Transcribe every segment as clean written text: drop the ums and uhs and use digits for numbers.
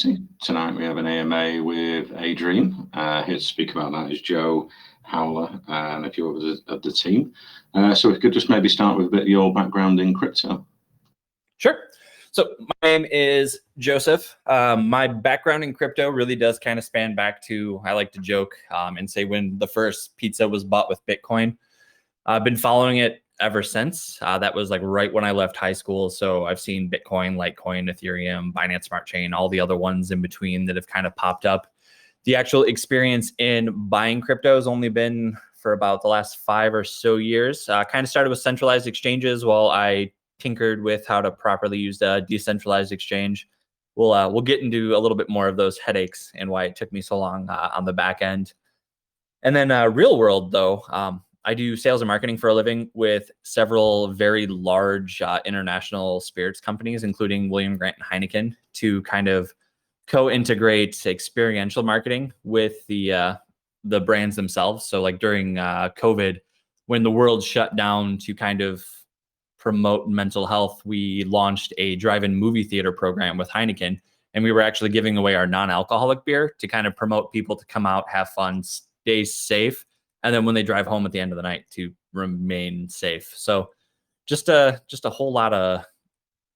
community. Tonight we have an AMA with ADREAM. Here to speak about that is Joe, Howler, and a few others of the team. So we could just maybe start with a bit of your background in crypto. Sure. So my name is Joseph. My background in crypto really does kind of span back to, I like to joke and say, when the first pizza was bought with Bitcoin. I've been following it ever since. That was like right when I left high school. So I've seen Bitcoin, Litecoin, Ethereum, Binance Smart Chain, all the other ones in between that have kind of popped up. The actual experience in buying crypto has only been for about the last 5 or so years. Kind of started with centralized exchanges while I tinkered with how to properly use the decentralized exchange. We'll get into a little bit more of those headaches and why it took me so long on the back end. And then real world though, I do sales and marketing for a living with several very large international spirits companies, including William Grant and Heineken, to kind of co-integrate experiential marketing with the brands themselves. So like during COVID, when the world shut down to kind of promote mental health, we launched a drive-in movie theater program with Heineken, and we were actually giving away our non-alcoholic beer to kind of promote people to come out, have fun, stay safe, and then when they drive home at the end of the night to remain safe. So just a whole lot of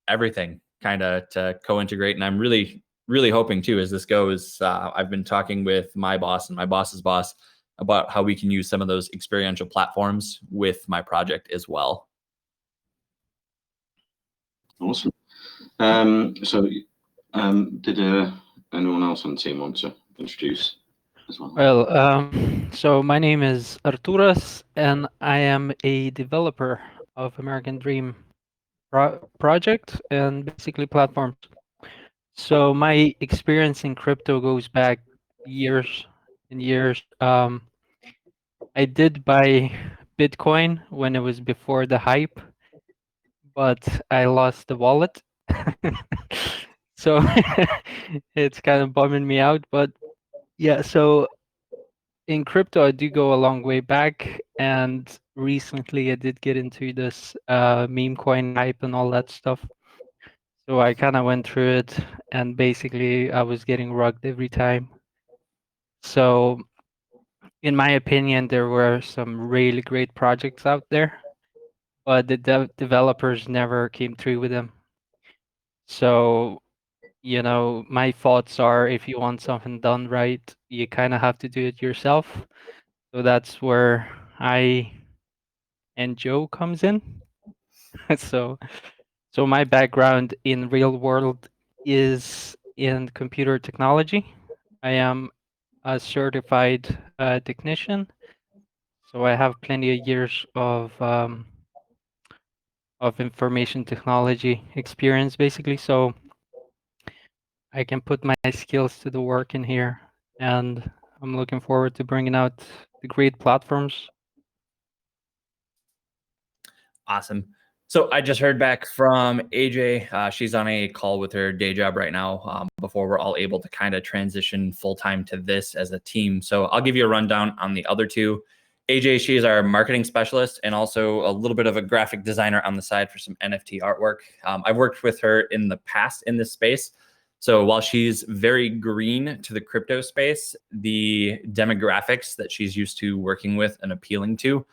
everything kind of to co-integrate, and I'm really hoping too, as this goes, I've been talking with my boss and my boss's boss about how we can use some of those experiential platforms with my project as well. Awesome. Did anyone else on the team want to introduce as well? Well, so my name is Arturas, and I am a developer of American Dream project and basically platforms. So my experience in crypto goes back years and years. I did buy Bitcoin when it was before the hype, but I lost the wallet. So it's kind of bumming me out. But yeah, so in crypto, I do go a long way back. And recently I did get into this meme coin hype and all that stuff. So I kind of went through it, and basically I was getting rugged every time. So in my opinion, there were some really great projects out there, but the developers never came through with them. So, you know, my thoughts are, if you want something done right, you kind of have to do it yourself. So that's where I and Joe comes in. So my background in real world is in computer technology. I am a certified technician. So I have plenty of years of information technology experience, basically. So I can put my skills to the work in here, and I'm looking forward to bringing out the great platforms. Awesome. So I just heard back from AJ. She's on a call with her day job right now before we're all able to kind of transition full-time to this as a team. So I'll give you a rundown on the other two. AJ, she is our marketing specialist and also a little bit of a graphic designer on the side for some NFT artwork. I've worked with her in the past in this space. So while she's very green to the crypto space, the demographics that she's used to working with and appealing to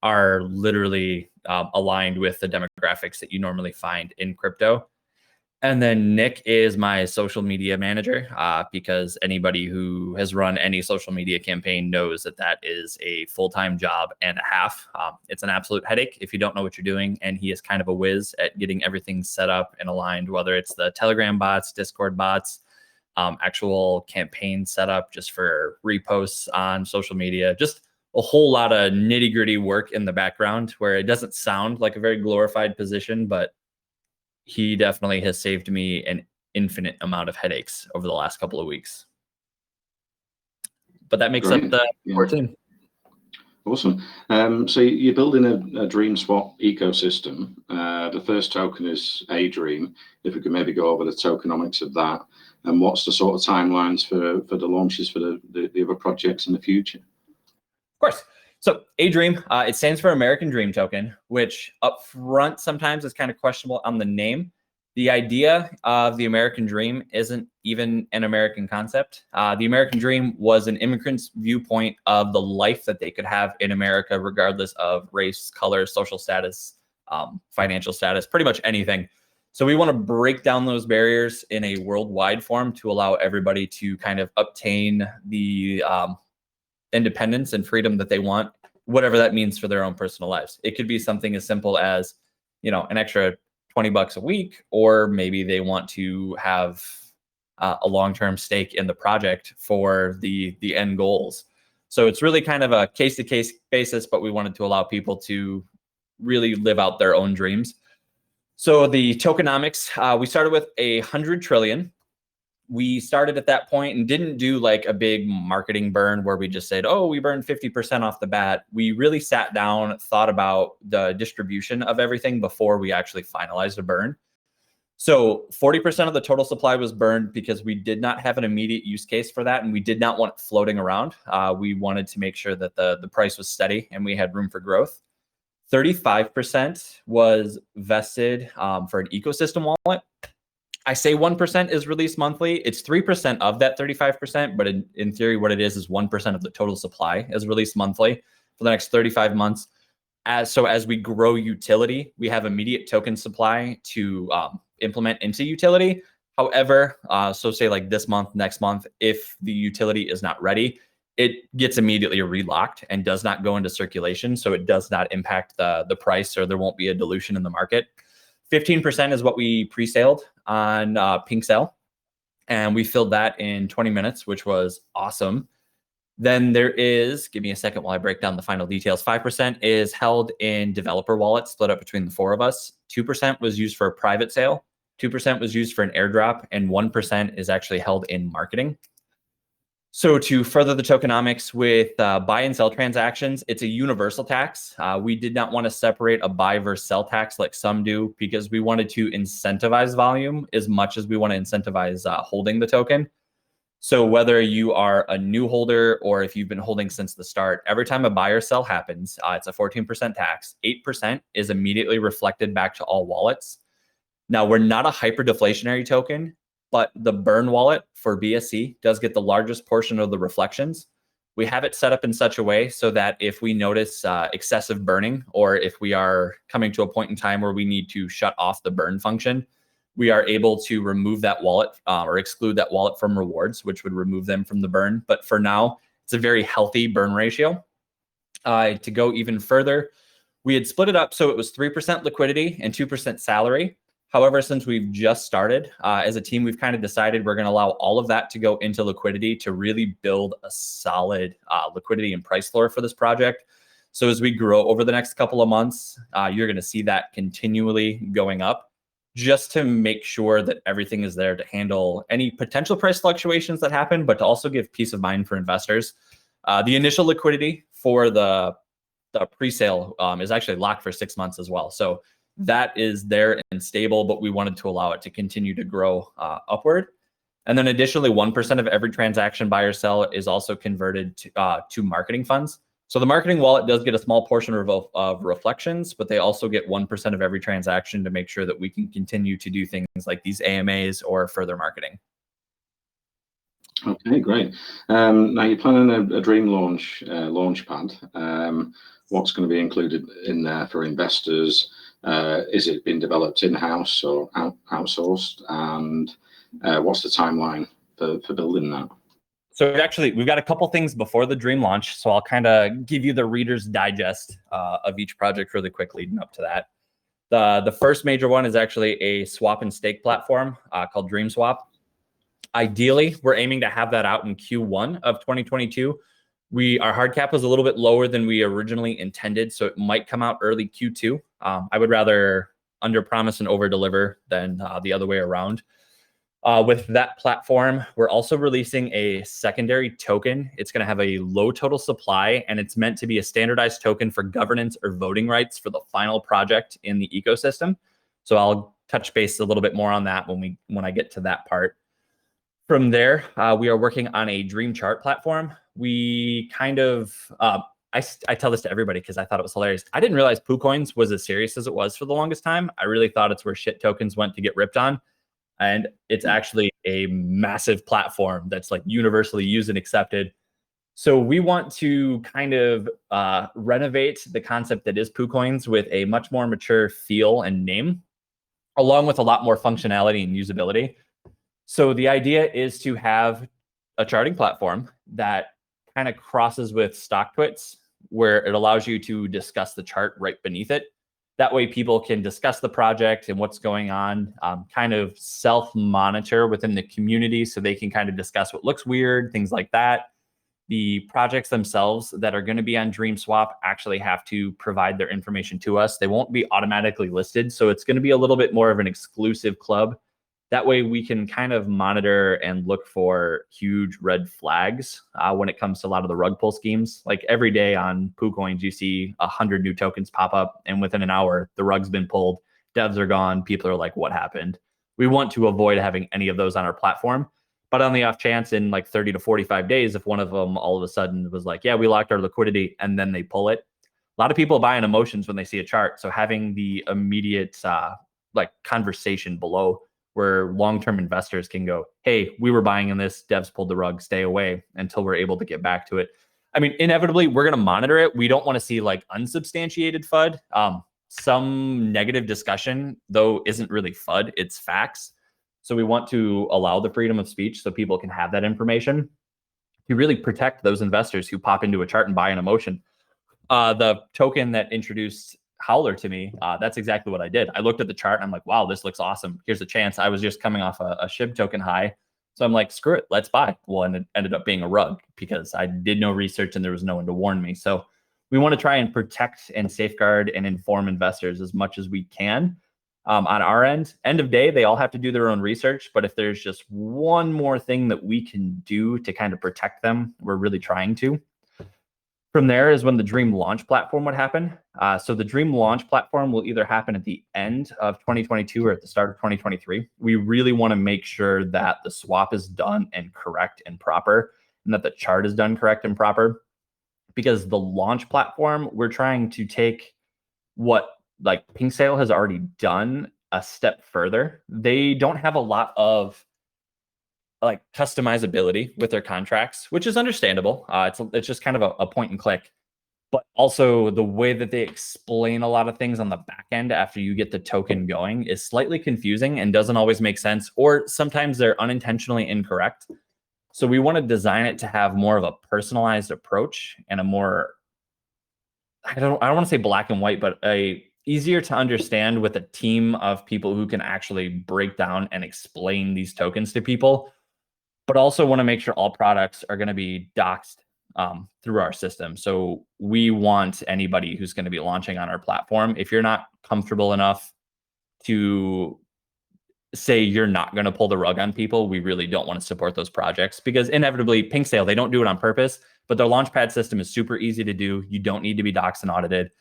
are literally aligned with the demographics that you normally find in crypto. And then Nick is my social media manager because anybody who has run any social media campaign knows that that is a full-time job and a half. It's an absolute headache if you don't know what you're doing. And he is kind of a whiz at getting everything set up and aligned, whether it's the Telegram bots, Discord bots, actual campaign setup just for reposts on social media, just a whole lot of nitty-gritty work in the background where it doesn't sound like a very glorified position, but he definitely has saved me an infinite amount of headaches over the last couple of weeks. But that makes up the core team. Awesome. So you're building a Dream Swap ecosystem. The first token is ADREAM. If we could maybe go over the tokenomics of that, and what's the sort of timelines for the launches for the other projects in the future? Of course. So ADREAM, it stands for American Dream Token, which up front sometimes is kind of questionable on the name. The idea of the American dream isn't even an American concept. The American dream was an immigrant's viewpoint of the life that they could have in America, regardless of race, color, social status, financial status, pretty much anything. So we want to break down those barriers in a worldwide form to allow everybody to kind of obtain the independence and freedom that they want, whatever that means for their own personal lives. It could be something as simple as, an extra $20 a week, or maybe they want to have a long-term stake in the project for the end goals. So it's really kind of a case-to-case basis, but we wanted to allow people to really live out their own dreams. So the tokenomics, we started with 100 trillion. We started at that point and didn't do like a big marketing burn where we just said, oh, we burned 50% off the bat. We really sat down, thought about the distribution of everything before we actually finalized a burn. So 40% of the total supply was burned because we did not have an immediate use case for that, and we did not want it floating around. We wanted to make sure that the price was steady and we had room for growth. 35% was vested for an ecosystem wallet. I say 1% is released monthly. It's 3% of that 35%, but in theory, what it is 1% of the total supply is released monthly for the next 35 months. As we grow utility, we have immediate token supply to implement into utility. However, so say like this month, next month, if the utility is not ready, it gets immediately relocked and does not go into circulation. So it does not impact the price, or there won't be a dilution in the market. 15% is what we pre-saled on Pink Cell, and we filled that in 20 minutes, which was awesome. Then there is, give me a second while I break down the final details. 5% is held in developer wallets, split up between the 4 of us. 2% was used for a private sale. 2% was used for an airdrop, and 1% is actually held in marketing. So to further the tokenomics with buy and sell transactions, it's a universal tax. We did not want to separate a buy versus sell tax like some do, because we wanted to incentivize volume as much as we want to incentivize holding the token. So whether you are a new holder or if you've been holding since the start, every time a buy or sell happens, it's a 14% tax. 8% is immediately reflected back to all wallets. Now, we're not a hyperdeflationary token, but the burn wallet for BSC does get the largest portion of the reflections. We have it set up in such a way so that if we notice excessive burning, or if we are coming to a point in time where we need to shut off the burn function, we are able to remove that wallet or exclude that wallet from rewards, which would remove them from the burn. But for now, it's a very healthy burn ratio. To go even further, we had split it up so it was 3% liquidity and 2% salary. However, since we've just started as a team, we've kind of decided we're going to allow all of that to go into liquidity to really build a solid liquidity and price floor for this project. So as we grow over the next couple of months, you're going to see that continually going up, just to make sure that everything is there to handle any potential price fluctuations that happen, but to also give peace of mind for investors. The initial liquidity for the pre-sale is actually locked for 6 months as well. So that is there and stable, but we wanted to allow it to continue to grow upward. And then additionally, 1% of every transaction buy or sell is also converted to marketing funds. So the marketing wallet does get a small portion of reflections, but they also get 1% of every transaction to make sure that we can continue to do things like these AMAs or further marketing. Okay, great. Now you're planning a dream launch pad. What's going to be included in there for investors? Is it being developed in-house or outsourced? And what's the timeline for building that? So we've got a couple things before the dream launch. So I'll kind of give you the Reader's Digest of each project really quick leading up to that. The first major one is actually a swap and stake platform called Dream Swap. Ideally, we're aiming to have that out in Q1 of 2022. Our hard cap was a little bit lower than we originally intended, so it might come out early Q2. I would rather under promise and over deliver than the other way around. With that platform, we're also releasing a secondary token. It's going to have a low total supply, and it's meant to be a standardized token for governance or voting rights for the final project in the ecosystem. So I'll touch base a little bit more on that when I get to that part. From there, we are working on a dream chart platform. We kind of I tell this to everybody because I thought it was hilarious. I didn't realize PooCoins was as serious as it was for the longest time. I really thought it's where shit tokens went to get ripped on. And it's actually a massive platform that's like universally used and accepted. So we want to kind of renovate the concept that is PooCoins with a much more mature feel and name, along with a lot more functionality and usability. So the idea is to have a charting platform that kind of crosses with StockTwits, where it allows you to discuss the chart right beneath it. That way people can discuss the project and what's going on, kind of self-monitor within the community so they can kind of discuss what looks weird, things like that. The projects themselves that are going to be on DreamSwap actually have to provide their information to us. They won't be automatically listed. So it's going to be a little bit more of an exclusive club. That way we can kind of monitor and look for huge red flags when it comes to a lot of the rug pull schemes. Like every day on PooCoins, you see 100 new tokens pop up, and within an hour, the rug's been pulled, devs are gone, people are like, what happened? We want to avoid having any of those on our platform. But on the off chance in like 30 to 45 days, if one of them all of a sudden was like, yeah, we locked our liquidity, and then they pull it, a lot of people buy in emotions when they see a chart. So having the immediate like conversation below where long-term investors can go, hey, we were buying in this, devs pulled the rug, stay away until we're able to get back to it. I mean, inevitably, we're going to monitor it. We don't want to see like unsubstantiated FUD. Some negative discussion, though, isn't really FUD, it's facts. So we want to allow the freedom of speech so people can have that information to really protect those investors who pop into a chart and buy an emotion. The token that introduced Howler to me, that's exactly what I did. I looked at the chart and I'm like, wow, this looks awesome. Here's a chance. I was just coming off a SHIB token high. So I'm like, screw it, let's buy. Well, and it ended up being a rug because I did no research and there was no one to warn me. So we want to try and protect and safeguard and inform investors as much as we can. On our end of day, they all have to do their own research. But if there's just one more thing that we can do to kind of protect them, we're really trying to. From there is when the Dream launch platform would happen. So the Dream launch platform will either happen at the end of 2022 or at the start of 2023. We really want to make sure that the swap is done and correct and proper, and that the chart is done correct and proper. Because the launch platform, we're trying to take what like Pink Sale has already done a step further. They don't have a lot of like customizability with their contracts, which is understandable. It's just kind of a point and click, but also the way that they explain a lot of things on the back end after you get the token going is slightly confusing and doesn't always make sense, or sometimes they're unintentionally incorrect. So we want to design it to have more of a personalized approach and a more, I don't want to say black and white, but a easier to understand with a team of people who can actually break down and explain these tokens to people. But also want to make sure all products are going to be doxed through our system. So we want anybody who's going to be launching on our platform, if you're not comfortable enough to say you're not going to pull the rug on people, we really don't want to support those projects, because inevitably Pink Sale, they don't do it on purpose, but their launchpad system is super easy to do. You don't need to be doxed and audited,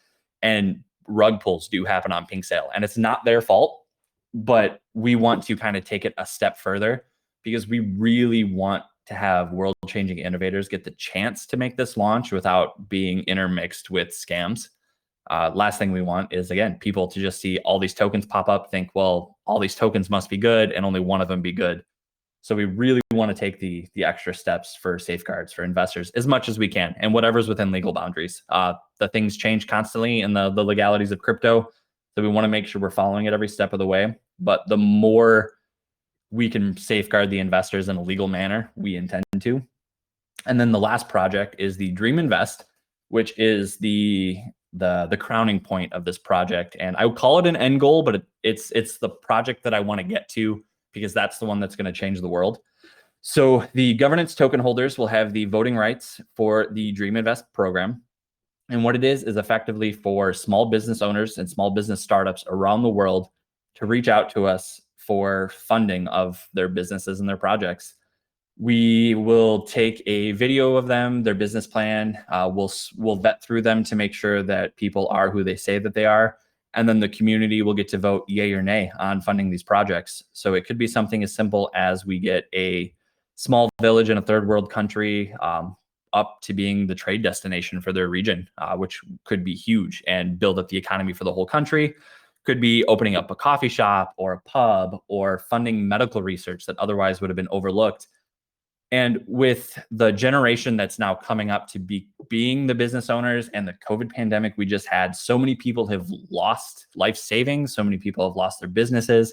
and rug pulls do happen on Pink Sale, and it's not their fault, but we want to kind of take it a step further, because we really want to have world-changing innovators get the chance to make this launch without being intermixed with scams. Last thing we want is, again, people to just see all these tokens pop up, think, well, all these tokens must be good, and only one of them be good. So we really want to take the extra steps for safeguards for investors as much as we can, and whatever's within legal boundaries. The things change constantly in the legalities of crypto, so we want to make sure we're following it every step of the way. But the more we can safeguard the investors in a legal manner, we intend to. And then the last project is the Dream Invest, which is the crowning point of this project. And I would call it an end goal, but it's the project that I want to get to, because that's the one that's going to change the world. So the governance token holders will have the voting rights for the Dream Invest program. And what it is effectively for small business owners and small business startups around the world to reach out to us for funding of their businesses and their projects. We will take a video of them, their business plan. We'll vet through them to make sure that people are who they say that they are. And then the community will get to vote yay or nay on funding these projects. So it could be something as simple as we get a small village in a third world country, up to being the trade destination for their region, which could be huge and build up the economy for the whole country. Could be opening up a coffee shop or a pub or funding medical research that otherwise would have been overlooked. And with the generation that's now coming up to being the business owners and the COVID pandemic we just had, so many people have lost life savings, so many people have lost their businesses,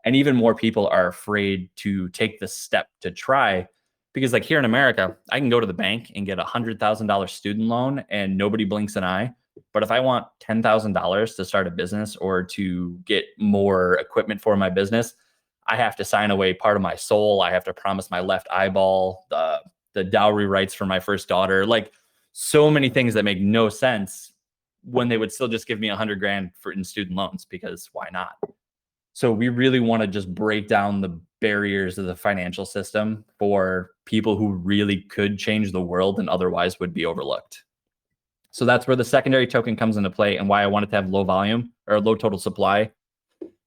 and even more people are afraid to take the step to try. Because like here in America, I can go to the bank and get a $100,000 student loan and nobody blinks an eye. But if I want $10,000 to start a business or to get more equipment for my business, I have to sign away part of my soul. I have to promise my left eyeball, the dowry rights for my first daughter, like so many things that make no sense when they would still just give me $100,000 in student loans, because why not? So we really want to just break down the barriers of the financial system for people who really could change the world and otherwise would be overlooked. So that's where the secondary token comes into play and why I wanted to have low volume or low total supply,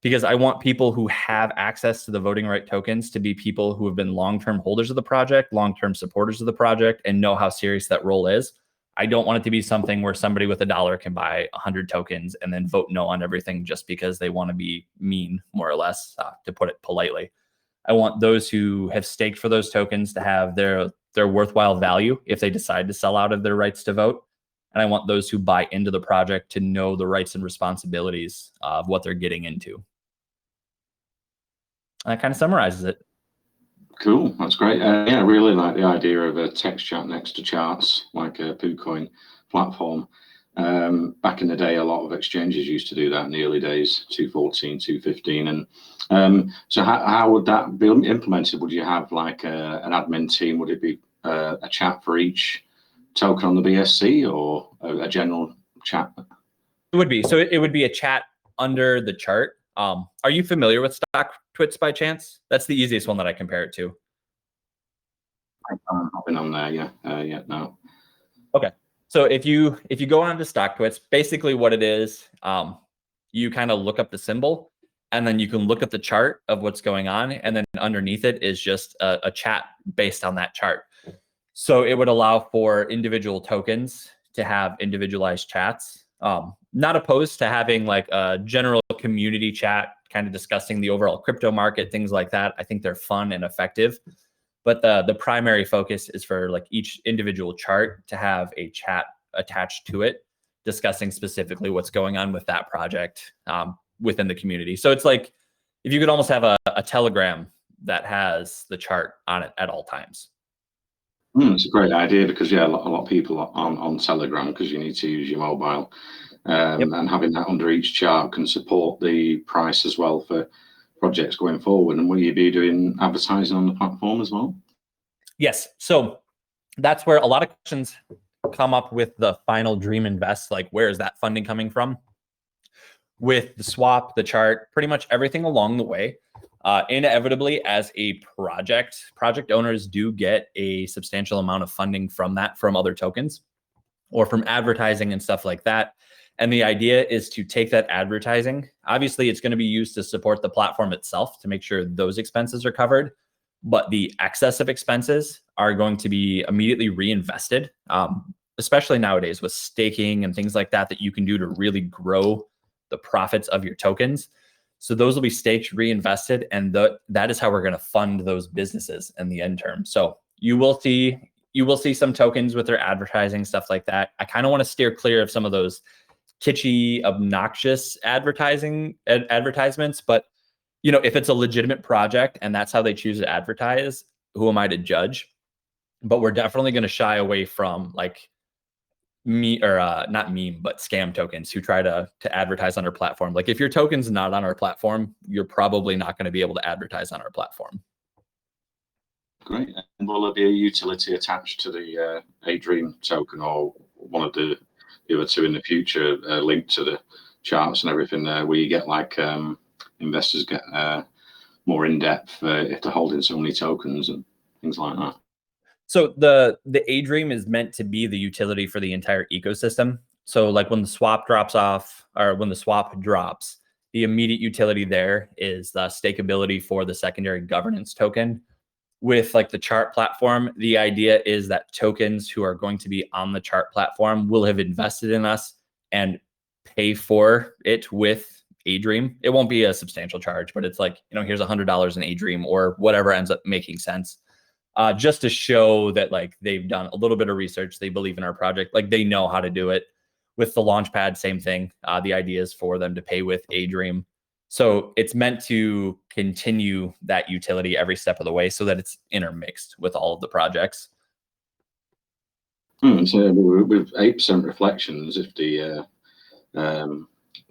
because I want people who have access to the voting right tokens to be people who have been long-term holders of the project, long-term supporters of the project, and know how serious that role is. I don't want it to be something where somebody with $1 can buy 100 tokens and then vote no on everything just because they want to be mean, more or less, to put it politely. I want those who have staked for those tokens to have their worthwhile value if they decide to sell out of their rights to vote. And I want those who buy into the project to know the rights and responsibilities of what they're getting into. And that kind of summarizes it. Cool, that's great. Yeah, I really like the idea of a text chat next to charts, like a PooCoin platform. Back in the day, a lot of exchanges used to do that in the early days, 214, 215. And so how would that be implemented? Would you have like an admin team? Would it be a chat for each token on the BSC, or a general chat? It would be. So it would be a chat under the chart. Are you familiar with StockTwits by chance? That's the easiest one that I compare it to. I've been on there, yeah, no. Okay. So if you go on to StockTwits, basically what it is, you kind of look up the symbol and then you can look at the chart of what's going on. And then underneath it is just a chat based on that chart. So it would allow for individual tokens to have individualized chats. Not opposed to having like a general community chat, kind of discussing the overall crypto market, things like that. I think they're fun and effective. But the primary focus is for like each individual chart to have a chat attached to it, discussing specifically what's going on with that project within the community. So it's like if you could almost have a Telegram that has the chart on it at all times. It's a great idea, because yeah, a lot of people are on Telegram because you need to use your mobile, and having that under each chart can support the price as well for projects going forward. And will you be doing advertising on the platform as well? Yes. So that's where a lot of questions come up with the final Dream Invest, like where is that funding coming from? With the swap, the chart, pretty much everything along the way. Inevitably, as a project owners do get a substantial amount of funding from other tokens or from advertising and stuff like that. And the idea is to take that advertising. Obviously, it's going to be used to support the platform itself to make sure those expenses are covered. But the excess of expenses are going to be immediately reinvested, especially nowadays with staking and things like that you can do to really grow the profits of your tokens. So those will be staked, reinvested, and that is how we're going to fund those businesses in the end term. So you will see some tokens with their advertising, stuff like that. I kind of want to steer clear of some of those kitschy, obnoxious advertisements. But if it's a legitimate project and that's how they choose to advertise, who am I to judge? But we're definitely going to shy away from like not meme, but scam tokens who try to advertise on our platform. Like if your token's not on our platform, you're probably not going to be able to advertise on our platform. Great. And will there be a utility attached to the ADREAM token, or one of the other two in the future, linked to the charts and everything there, where you get like investors get more in depth if they're holding so many tokens and things like that? So the ADREAM is meant to be the utility for the entire ecosystem. So like when the swap drops, the immediate utility there is the stakeability for the secondary governance token. with like the chart platform, the idea is that tokens who are going to be on the chart platform will have invested in us and pay for it with ADREAM. It won't be a substantial charge, but it's like, here's $100 in ADREAM or whatever ends up making sense. Just to show that like they've done a little bit of research, they believe in our project, like they know how to do it. With the Launchpad, same thing. The idea is for them to pay with ADREAM. So it's meant to continue that utility every step of the way so that it's intermixed with all of the projects. So with 8% reflections, if the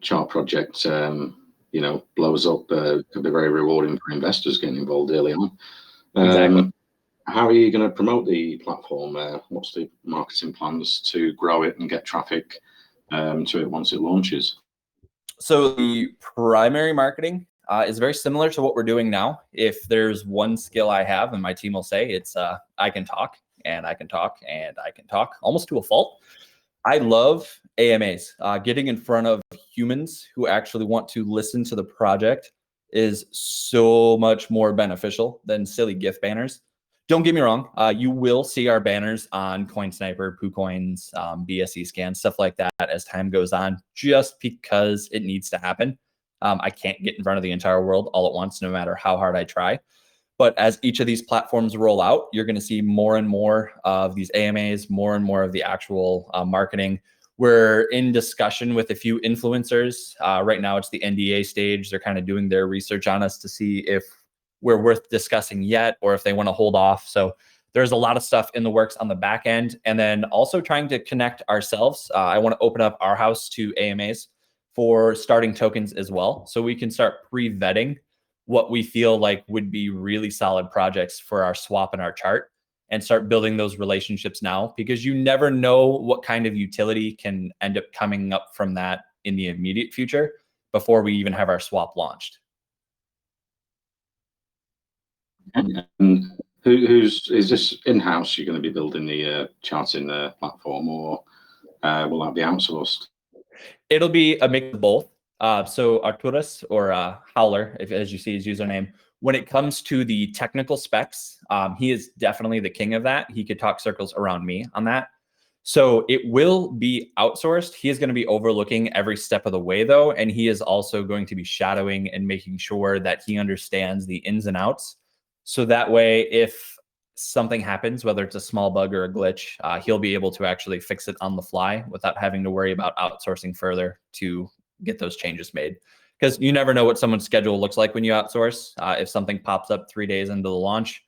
chart project, blows up, could be very rewarding for investors getting involved early on. Exactly. How are you going to promote the platform? What's the marketing plans to grow it and get traffic to it once it launches? So the primary marketing is very similar to what we're doing now. If there's one skill I have, and my team will say, it's I can talk and I can talk and I can talk almost to a fault. I love AMAs. Getting in front of humans who actually want to listen to the project is so much more beneficial than silly GIF banners. Don't get me wrong. You will see our banners on CoinSniper, PooCoins, BSE scans, stuff like that as time goes on, just because it needs to happen. I can't get in front of the entire world all at once, no matter how hard I try. But as each of these platforms roll out, you're going to see more and more of these AMAs, more and more of the actual marketing. We're in discussion with a few influencers. Right now, it's the NDA stage. They're kind of doing their research on us to see if we're worth discussing yet or if they want to hold off. So there's a lot of stuff in the works on the back end. And then also trying to connect ourselves. I want to open up our house to AMAs for starting tokens as well. So we can start pre-vetting what we feel like would be really solid projects for our swap and our chart and start building those relationships now, because you never know what kind of utility can end up coming up from that in the immediate future before we even have our swap launched. And is this in-house? You're going to be building the charting platform, or will that be outsourced? It'll be a mix of both. So Arturas, or Howler, as you see his username, when it comes to the technical specs, he is definitely the king of that. He could talk circles around me on that. So it will be outsourced. He is going to be overlooking every step of the way, though, and he is also going to be shadowing and making sure that he understands the ins and outs. So that way, if something happens, whether it's a small bug or a glitch, he'll be able to actually fix it on the fly without having to worry about outsourcing further to get those changes made. Because you never know what someone's schedule looks like when you outsource. If something pops up 3 days into the launch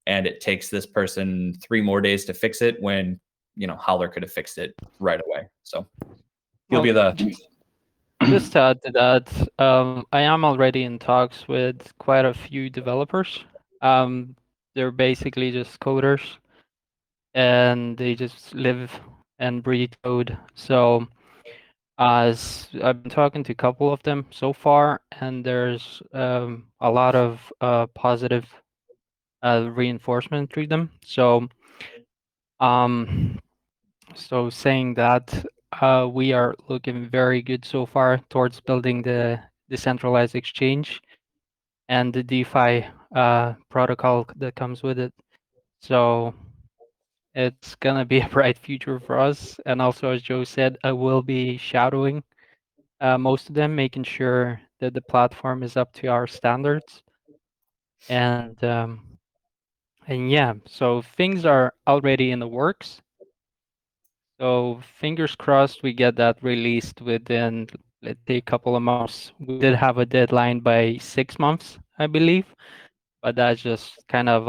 and it takes this person 3 more days to fix it, when Howler could have fixed it right away. So he'll be the... Just to add to that, I am already in talks with quite a few developers. They're basically just coders, and they just live and breathe code. So as I've been talking to a couple of them so far, and there's a lot of positive reinforcement through them. So saying that, we are looking very good so far towards building the decentralized exchange and the DeFi protocol that comes with it. So it's gonna be a bright future for us. And also, as Joe said, I will be shadowing most of them, making sure that the platform is up to our standards. And yeah, so things are already in the works. So fingers crossed we get that released within, let's say, a couple of months. We did have a deadline by 6 months, I believe, but that's just kind of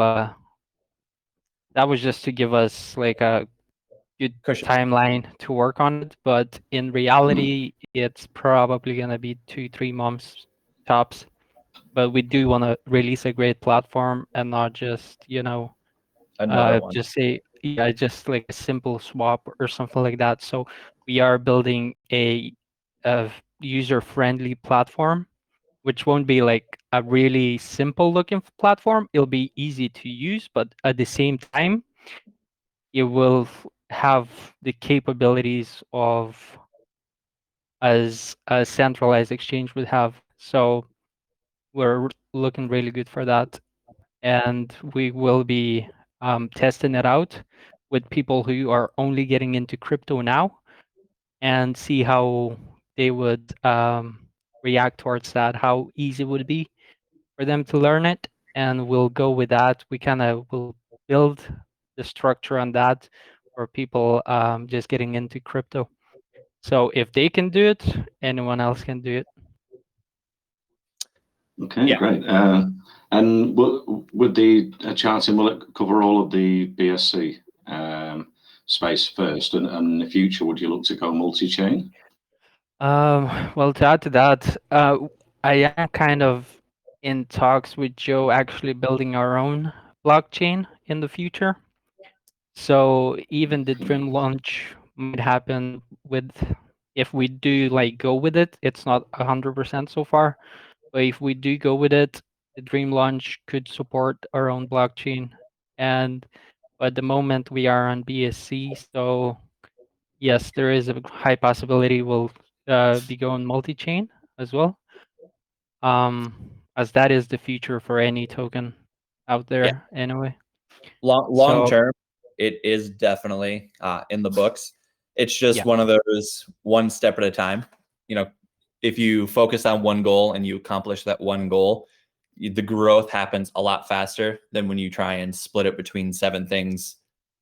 that was just to give us like a good Cushion. timeline to work on it. But in reality, it's probably gonna be 2-3 months tops. But we do want to release a great platform and not just Another one. just say, yeah, just like a simple swap or something like that. So we are building a user-friendly platform, which won't be like a really simple looking platform. It'll be easy to use, but at the same time, it will have the capabilities of as a centralized exchange would have. So we're looking really good for that. and we will be testing it out with people who are only getting into crypto now, and see how they would react towards that, how easy it would be for them to learn it, and we'll go with that. We kind of will build the structure on that for people just getting into crypto. So if they can do it, anyone else can do it. Okay, Yeah. great. And would the charting, will it cover all of the BSC space first? And in the future, would you look to go multi-chain? Well, to add to that, I am kind of in talks with Joe actually building our own blockchain in the future. So even the Dream launch might happen with, if we do like go with it, it's not 100% so far, but if we do go with it, the Dream launch could support our own blockchain. And at the moment we are on BSC, so yes, there is a high possibility we'll be going multi-chain as well. As that is the future for any token out there anyway. Long So term, it is definitely in the books. It's just yeah, one of those one step at a time. You know, if you focus on one goal and you accomplish that one goal, the growth happens a lot faster than when you try and split it between 7 things.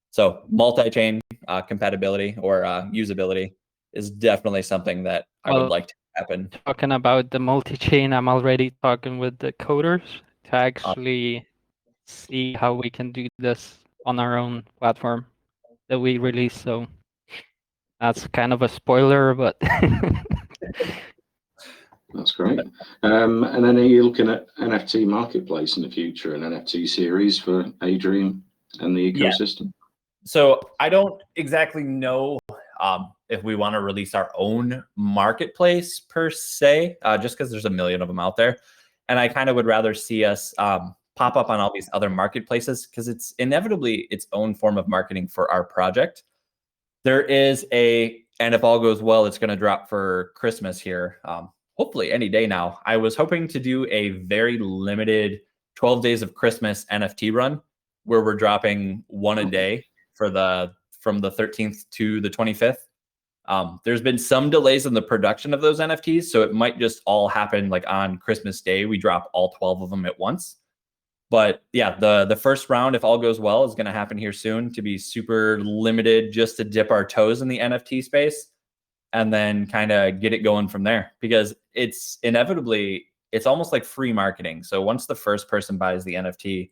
So multi-chain compatibility or usability is definitely something that I would well, like to happen. talking about the multi-chain, I'm already talking with the coders to actually see how we can do this on our own platform that we release. So that's kind of a spoiler, but That's great. And then are you looking at NFT marketplace in the future and NFT series for ADREAM and the Yeah. ecosystem? So I don't exactly know if we want to release our own marketplace per se, just because there's a million of them out there. And I kind of would rather see us pop up on all these other marketplaces because it's inevitably its own form of marketing for our project. There is and if all goes well, it's going to drop for Christmas here, hopefully any day now. I was hoping to do a very limited 12 days of Christmas NFT run where we're dropping one a day from the 13th to the 25th. There's been some delays in the production of those NFTs, so it might just all happen like on Christmas Day. We drop all 12 of them at once. But yeah, the first round, if all goes well, is going to happen here soon to be super limited, just to dip our toes in the NFT space and then kind of get it going from there, because it's almost like free marketing. So once the first person buys the NFT,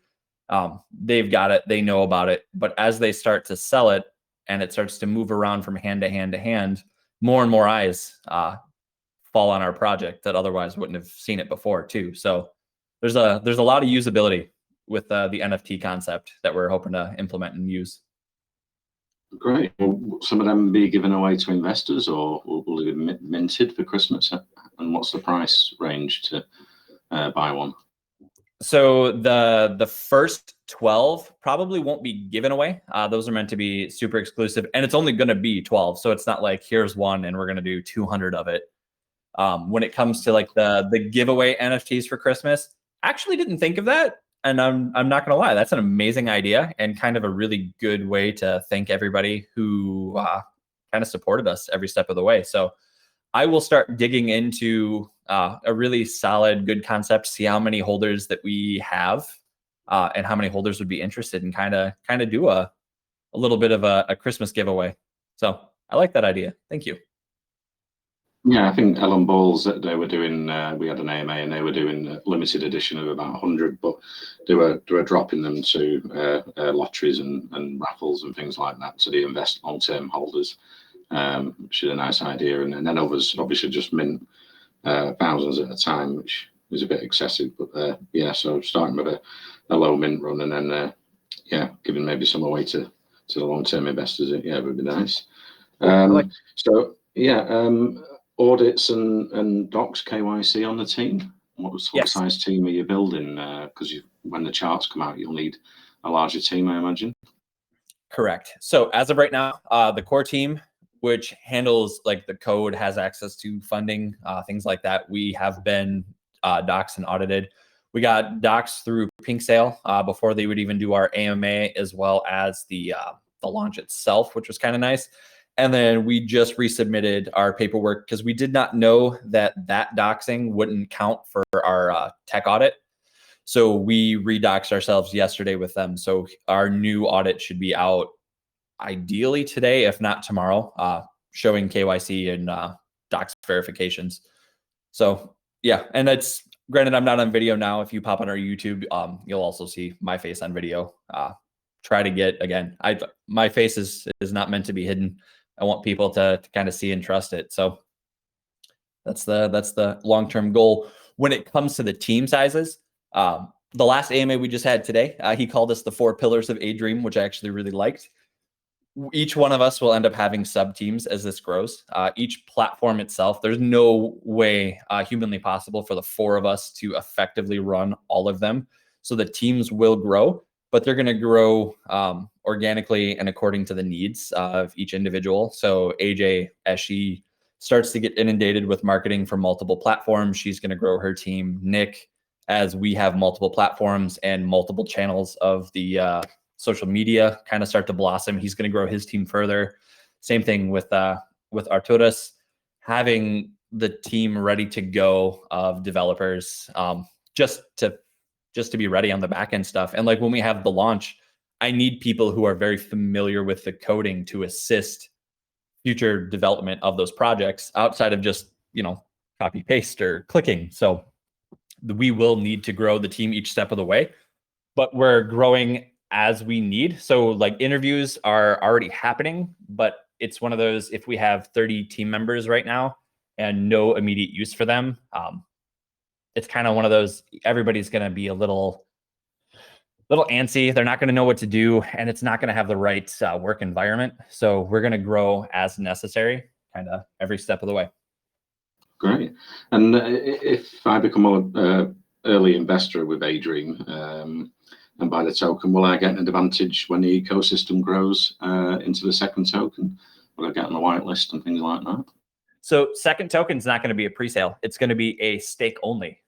they've got it, they know about it. But as they start to sell it and it starts to move around from hand to hand to hand, more and more eyes fall on our project that otherwise wouldn't have seen it before too. So there's a lot of usability with the NFT concept that we're hoping to implement and use. Great. Will some of them be given away to investors, or will they be minted for Christmas? And what's the price range to buy one? So the first 12 probably won't be given away. Those are meant to be super exclusive, and it's only going to be 12. So it's not like here's one and we're going to do 200 of it. When it comes to like the giveaway NFTs for Christmas, I actually didn't think of that. And I'm not going to lie, that's an amazing idea and kind of a really good way to thank everybody who kind of supported us every step of the way. So I will start digging into a really solid, good concept, see how many holders that we have and how many holders would be interested, and kind of do a little bit of a Christmas giveaway. So I like that idea. Thank you. Yeah, I think Ellen Balls, they were doing, we had an AMA and they were doing a limited edition of about 100, but they were dropping them to lotteries and raffles and things like that. So they invest long-term holders, which is a nice idea. And then others obviously just mint thousands at a time, which is a bit excessive. But yeah, so starting with a low mint run and then, yeah, giving maybe some away to the long-term investors, yeah, would be nice. So, yeah, audits and docs, KYC on the team. What size team are you building? Because when the charts come out, you'll need a larger team, I imagine. Correct. So as of right now, the core team, which handles like the code, has access to funding, things like that, we have been doxed and audited. We got docs through Pink Sale before they would even do our AMA, as well as the launch itself, which was kind of nice. And then we just resubmitted our paperwork because we did not know that doxing wouldn't count for our tech audit. So we redoxed ourselves yesterday with them. So our new audit should be out ideally today, if not tomorrow, showing KYC and docs verifications. So yeah, and it's granted I'm not on video now. If you pop on our YouTube, you'll also see my face on video. Try to get, again, my face is not meant to be hidden. I want people to kind of see and trust it. So that's the long-term goal. When it comes to the team sizes, the last AMA we just had today, he called us the 4 pillars of ADREAM, which I actually really liked. Each one of us will end up having sub teams as this grows. Each platform itself, there's no way humanly possible for the 4 of us to effectively run all of them. So the teams will grow, but they're going to grow organically and according to the needs of each individual. So AJ, as she starts to get inundated with marketing for multiple platforms, she's going to grow her team. Nick, as we have multiple platforms and multiple channels of the social media kind of start to blossom, he's going to grow his team further. Same thing with Arturas, having the team ready to go of developers, just to be ready on the back end stuff. And like when we have the launch, I need people who are very familiar with the coding to assist future development of those projects outside of just, copy paste or clicking. So we will need to grow the team each step of the way, but we're growing as we need. So like interviews are already happening, but it's one of those, if we have 30 team members right now and no immediate use for them, it's kind of one of those, everybody's going to be a little antsy. They're not going to know what to do, and it's not going to have the right work environment. So we're going to grow as necessary, kind of every step of the way. Great. And if I become an early investor with ADREAM and buy the token, will I get an advantage when the ecosystem grows into the second token? Will I get on the whitelist and things like that? So second token is not going to be a pre-sale. It's going to be a stake only.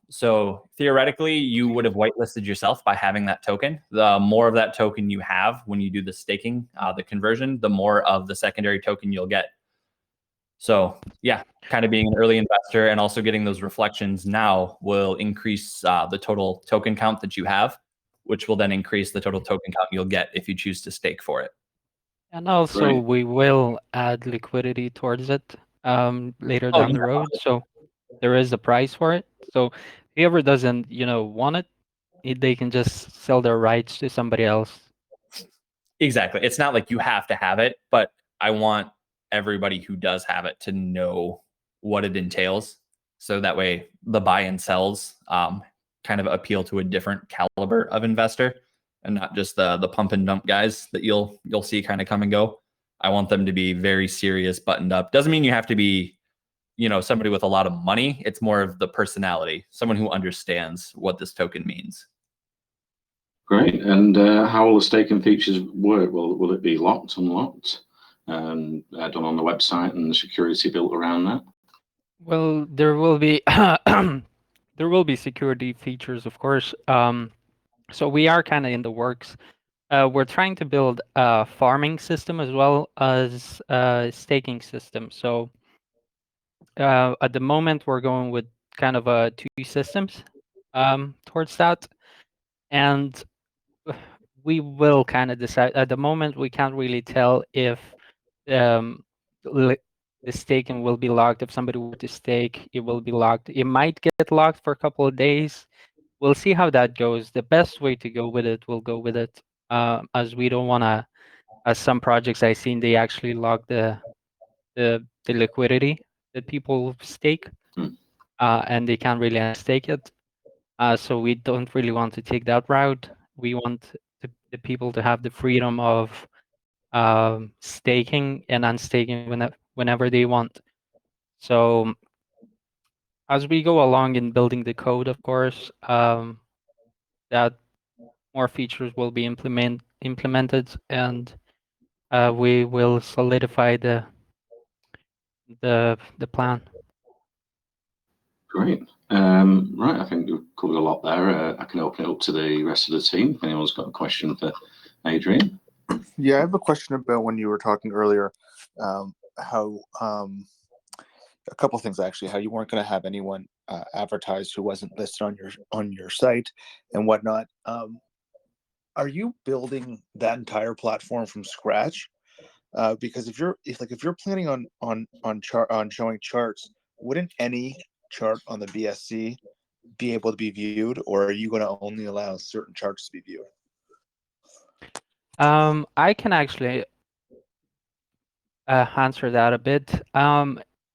So theoretically, you would have whitelisted yourself by having that token. The more of that token you have when you do the staking, the conversion, the more of the secondary token you'll get. So yeah, kind of being an early investor and also getting those reflections now will increase the total token count that you have, which will then increase the total token count you'll get if you choose to stake for it. And also, Great. we will add liquidity towards it later down the road. So there is a price for it. So whoever doesn't, want it, they can just sell their rights to somebody else. Exactly. It's not like you have to have it, but I want everybody who does have it to know what it entails. So that way the buy and sells kind of appeal to a different caliber of investor and not just the pump and dump guys that you'll see kind of come and go. I want them to be very serious, buttoned up. Doesn't mean you have to be, somebody with a lot of money. It's more of the personality, someone who understands what this token means. Great. And how will the staking features work? Will it be locked, unlocked, done on the website and the security built around that? Well, there will be there will be security features, of course. So we are kind of in the works. We're trying to build a farming system as well as a staking system. So at the moment, we're going with kind of 2 systems towards that. And we will kind of decide. At the moment, we can't really tell if um, the staking will be locked. If somebody were to stake, it will be locked. It might get locked for a couple of days. We'll see how that goes. The best way to go with it, we'll go with it, as we don't want to. As some projects I've seen, they actually lock the liquidity that people stake, and they can't really unstake it. So we don't really want to take that route. We want the people to have the freedom of staking and unstaking whenever they want. So as we go along in building the code, of course, that more features will be implemented, and we will solidify the plan. Great. Right, I think we've covered a lot there. I can open it up to the rest of the team if anyone's got a question for Adrian. Yeah, I have a question about when you were talking earlier, how a couple things actually, how you weren't going to have anyone advertise who wasn't listed on your site and whatnot. Are you building that entire platform from scratch? Because if you're planning on showing charts, wouldn't any chart on the BSC be able to be viewed, or are you going to only allow certain charts to be viewed? I can actually answer that a bit.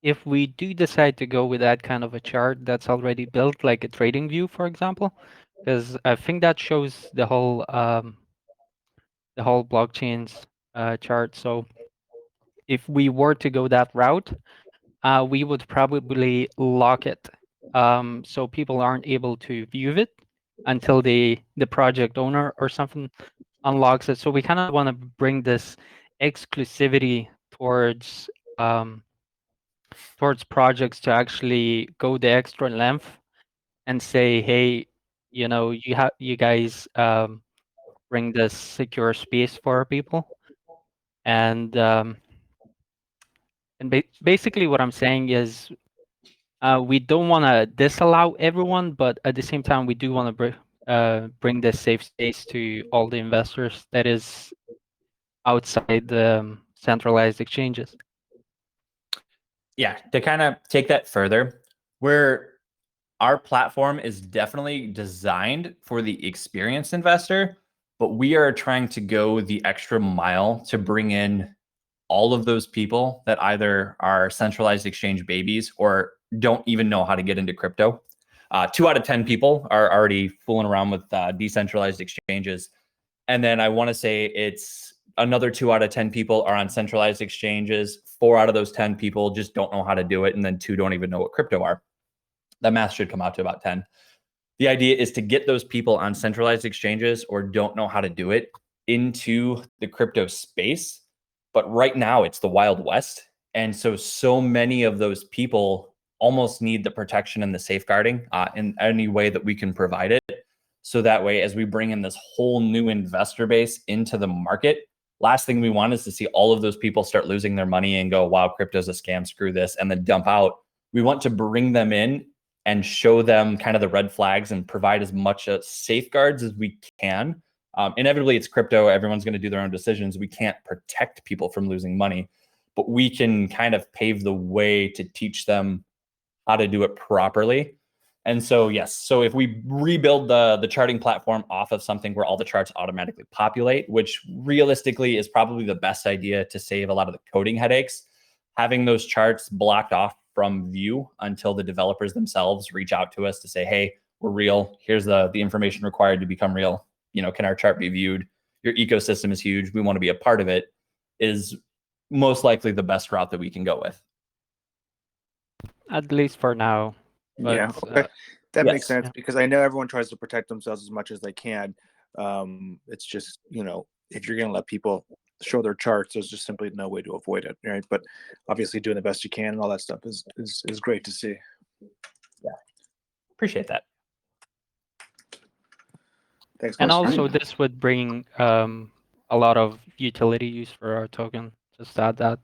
If we do decide to go with that kind of a chart that's already built, like a trading view, for example, because I think that shows the whole blockchain's chart. So if we were to go that route, we would probably lock it, so people aren't able to view it until the project owner or something unlocks it. So we kind of want to bring this exclusivity towards projects to actually go the extra length and say, hey, you guys bring this secure space for people. And basically what I'm saying is, we don't want to disallow everyone, but at the same time, we do want to bring this safe space to all the investors that is outside the centralized exchanges. Yeah, to kind of take that further, where our platform is definitely designed for the experienced investor, but we are trying to go the extra mile to bring in all of those people that either are centralized exchange babies or don't even know how to get into crypto. 2 out of 10 people are already fooling around with decentralized exchanges. And then I want to say it's another 2 out of 10 people are on centralized exchanges. 4 out of those 10 people just don't know how to do it. And then 2 don't even know what crypto are. That math should come out to about 10. The idea is to get those people on centralized exchanges or don't know how to do it into the crypto space. But right now it's the Wild West. And so many of those people almost need the protection and the safeguarding in any way that we can provide it. So that way, as we bring in this whole new investor base into the market, last thing we want is to see all of those people start losing their money and go, wow, crypto's a scam, screw this, and then dump out. We want to bring them in and show them kind of the red flags and provide as much safeguards as we can. Inevitably, it's crypto. Everyone's going to do their own decisions. We can't protect people from losing money, but we can kind of pave the way to teach them how to do it properly. And so, yes, so if we rebuild the charting platform off of something where all the charts automatically populate, which realistically is probably the best idea to save a lot of the coding headaches, having those charts blocked off from view until the developers themselves reach out to us to say, hey, we're real. Here's the information required to become real. Can our chart be viewed? Your ecosystem is huge. We want to be a part of it, is most likely the best route that we can go with. At least for now. But, yeah, okay. That yes. makes sense, because I know everyone tries to protect themselves as much as they can. It's just, if you're going to let people show their charts, there's just simply no way to avoid it, right? But obviously doing the best you can and all that stuff is great to see. Yeah, appreciate that. Thanks, guys. And also this would bring a lot of utility use for our token. Just add that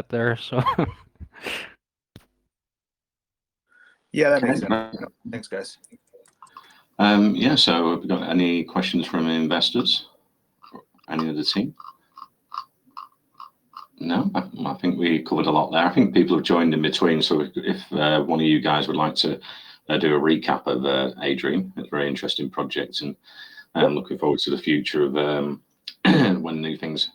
there. So yeah, that makes sense. Thanks, guys. Yeah, so have we got any questions from investors? Any of the team? No, I think we covered a lot there. I think people have joined in between, so if one of you guys would like to do a recap of ADREAM, it's a very interesting project, and looking forward to the future of when new things,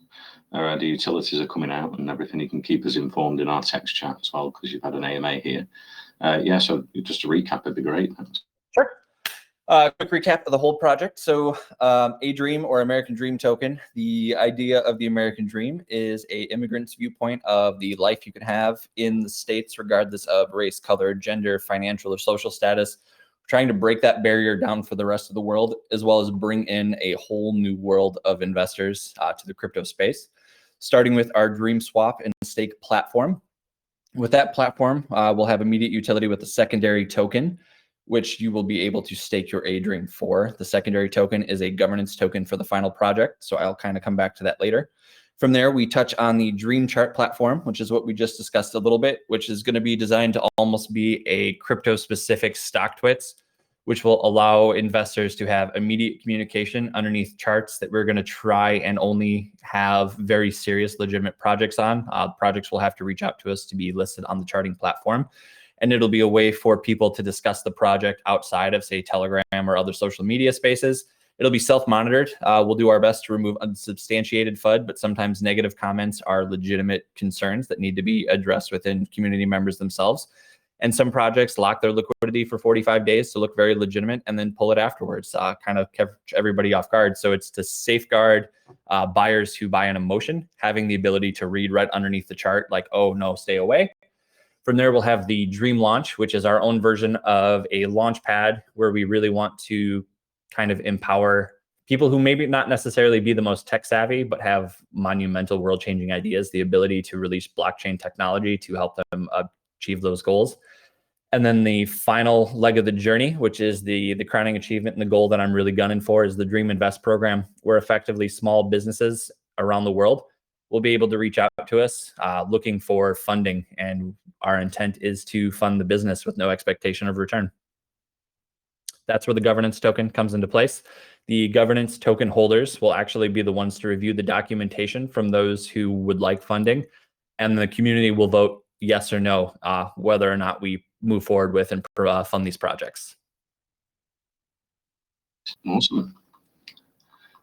the utilities are coming out and everything. You can keep us informed in our text chat as well, because you've had an AMA here. Yeah, so just a recap would be great. Thanks. Sure. Quick recap of the whole project. So ADREAM, or American Dream Token, the idea of the American Dream is a immigrant's viewpoint of the life you can have in the States, regardless of race, color, gender, financial, or social status. We're trying to break that barrier down for the rest of the world, as well as bring in a whole new world of investors to the crypto space, starting with our Dream Swap and Stake platform. With that platform, we'll have immediate utility with the secondary token, which you will be able to stake your ADREAM for. The secondary token is a governance token for the final project, so I'll kind of come back to that later. From there, we touch on the Dream Chart platform, which is what we just discussed a little bit, which is going to be designed to almost be a crypto-specific stock twits, which will allow investors to have immediate communication underneath charts that we're going to try and only have very serious, legitimate projects on. Projects will have to reach out to us to be listed on the charting platform. And it'll be a way for people to discuss the project outside of, say, Telegram or other social media spaces. It'll be self-monitored. We'll do our best to remove unsubstantiated FUD, but sometimes negative comments are legitimate concerns that need to be addressed within community members themselves. And some projects lock their liquidity for 45 days to look very legitimate and then pull it afterwards, kind of catch everybody off guard. So it's to safeguard buyers who buy an emotion, having the ability to read right underneath the chart, like, oh no, stay away. From there, we'll have the Dream Launch, which is our own version of a launch pad where we really want to kind of empower people who maybe not necessarily be the most tech savvy, but have monumental world changing ideas, the ability to release blockchain technology to help them achieve those goals. And then the final leg of the journey, which is the crowning achievement and the goal that I'm really gunning for, is the Dream Invest program, where effectively small businesses around the world will be able to reach out to us looking for funding. And our intent is to fund the business with no expectation of return. That's where the governance token comes into place. The governance token holders will actually be the ones to review the documentation from those who would like funding, and the community will vote yes or no whether or not we move forward with and fund these projects. Awesome.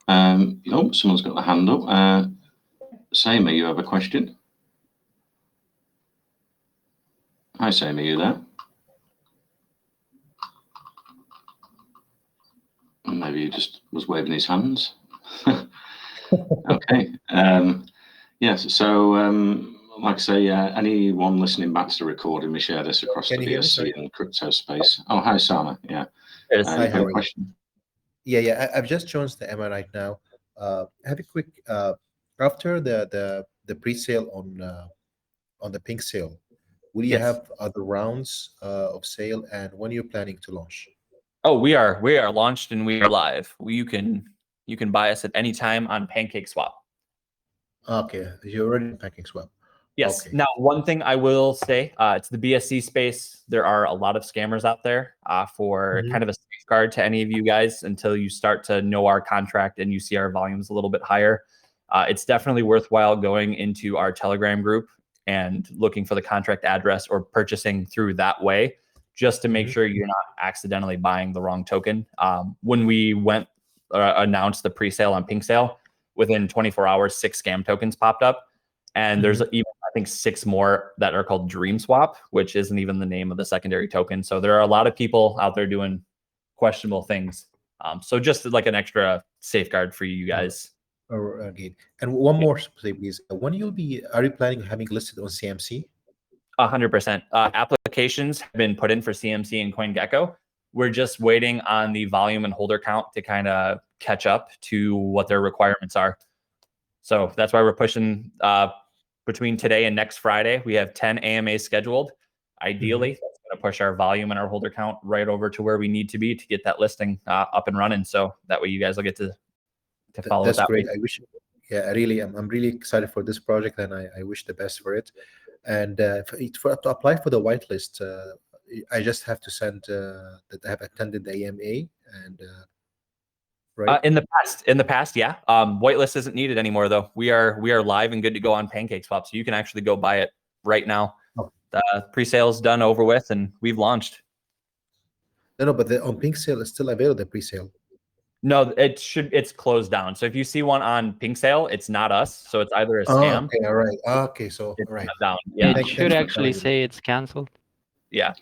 Someone's got the hand up. Sammy, you have a question? Hi, Sammy, you there? Maybe he just was waving his hands. Okay. Yes. So, like I say, anyone listening back to the recording, we share this across the BSC and crypto space. Oh, hi, Sama. Yeah. Hi, how are you? Question? Yeah. I've just joined the Emma right now. Have a quick after the pre-sale on the pink sale. Will you Yes. have other rounds of sale, and when you're planning to launch? Oh, we are launched and we are live. You can buy us at any time on PancakeSwap. Okay, you're already in PancakeSwap. Yes. Okay. Now, one thing I will say, it's the BSC space. There are a lot of scammers out there for kind of a safeguard to any of you guys until you start to know our contract and you see our volumes a little bit higher. It's definitely worthwhile going into our Telegram group and looking for the contract address or purchasing through that way, just to make sure you're not accidentally buying the wrong token. When we announced the pre-sale on Pink Sale, within 24 hours, 6 scam tokens popped up. And there's even, I think, 6 more that are called Dream Swap, which isn't even the name of the secondary token. So there are a lot of people out there doing questionable things. So just like an extra safeguard for you guys. Okay. And one more, please. When are you planning on having listed on CMC? 100%. Applications have been put in for CMC and CoinGecko. We're just waiting on the volume and holder count to kind of catch up to what their requirements are. So that's why we're pushing between today and next Friday. We have 10 AMAs scheduled. Ideally, that's going to push our volume and our holder count right over to where we need to be to get that listing up and running. So that way you guys will get to follow That's that great. way. I wish. Yeah, I'm really excited for this project, and I wish the best for it. And to apply for the whitelist, I just have to send that I have attended the AMA and. Right. In the past, yeah. Whitelist isn't needed anymore, though. We are live and good to go on PancakeSwap, so you can actually go buy it right now. Oh. The pre-sale's done, over with, and we've launched. No, but on Pink Sale is still available. The pre-sale. No, it's closed down. So if you see one on Pink Sale, it's not us. So it's either a scam. Okay, all right. Okay, so It's all right. down. Yeah. It should actually say it's canceled Yeah.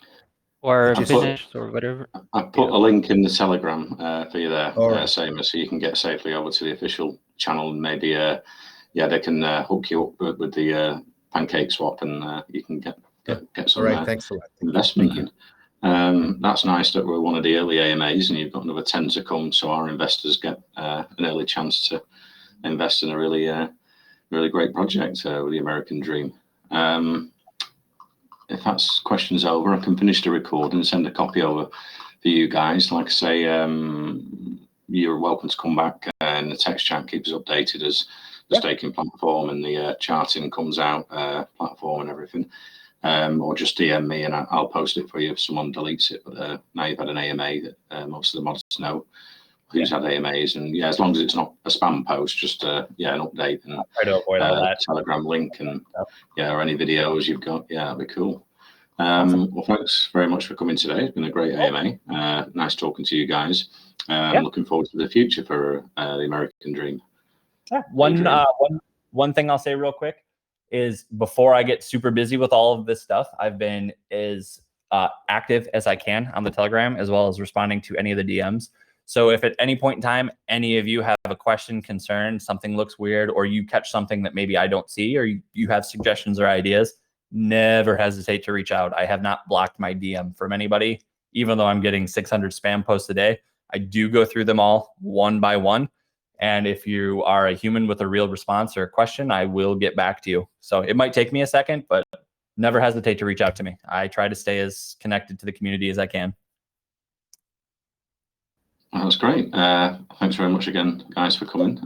or Just- finished or whatever. I put a link in the Telegram for you there, All right. Sama, so you can get safely over to the official channel, and maybe they can hook you up with the PancakeSwap, and you can get All some right. Thanks a lot. investment. Thank you. That's nice that we're one of the early AMAs, and you've got another 10 to come, so our investors get an early chance to invest in a really great project with the American Dream. if that's questions over, I can finish the record and send a copy over for you guys. Like I say, you're welcome to come back, and the text chat keeps us updated as the staking platform and the charting comes out, platform and everything. Or just DM me and I'll post it for you if someone deletes it. But now you've had an AMA, that most of the mods know who's had AMAs, and yeah, as long as it's not a spam post, just an update and I'll try to avoid all that. Telegram link and or any videos you've got. Yeah, that'd be cool. Awesome. Well, thanks very much for coming today. It's been a great AMA. Nice talking to you guys. Looking forward to the future for the American Dream. Yeah. One thing I'll say real quick is, before I get super busy with all of this stuff, I've been as active as I can on the Telegram, as well as responding to any of the DMs. So if at any point in time, any of you have a question, concern, something looks weird, or you catch something that maybe I don't see, or you have suggestions or ideas, never hesitate to reach out. I have not blocked my DM from anybody, even though I'm getting 600 spam posts a day. I do go through them all one by one. And if you are a human with a real response or a question, I will get back to you. So it might take me a second, but never hesitate to reach out to me. I try to stay as connected to the community as I can. That's great. Thanks very much again, guys, for coming.